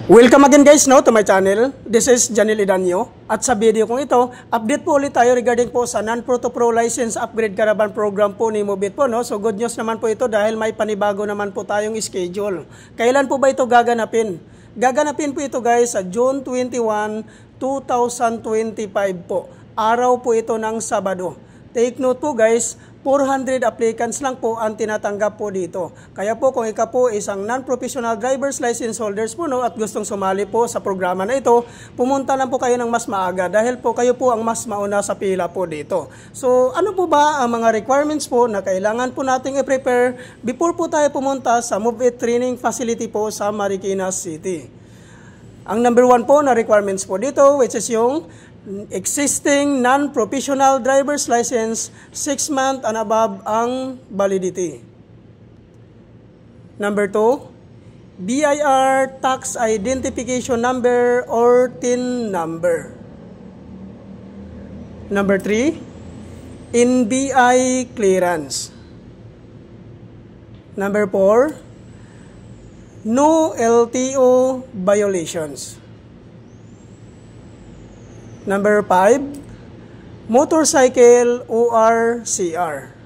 Welcome again guys to my channel. This is Janil Idanyo. At sa video kong ito, update po ulit tayo regarding po sa non-Proto Pro License Upgrade Caravan Program po ni Mobit po. No? So good news naman po ito dahil may panibago naman po tayong schedule. Kailan po ba ito gaganapin? Gaganapin po ito guys sa June 21, 2025 po. Araw po ito ng Sabado. Take note po guys, 400 applicants lang po ang tinatanggap po dito. Kaya po kung ikaw po isang non-professional driver's license holders po at gustong sumali po sa programa na ito, pumunta lang po kayo ng mas maaga dahil po kayo po ang mas mauna sa pila po dito. So ano po ba ang mga requirements po na kailangan po nating i-prepare before po tayo pumunta sa Move-It Training Facility po sa Marikina City? Ang number 1 po na requirements po dito, which is yung existing non-professional driver's license, 6 months and above ang validity. Number 2, BIR tax identification number or TIN number. Number 3, NBI clearance. Number 4, no LTO violations. Number 5, motorcycle ORCR.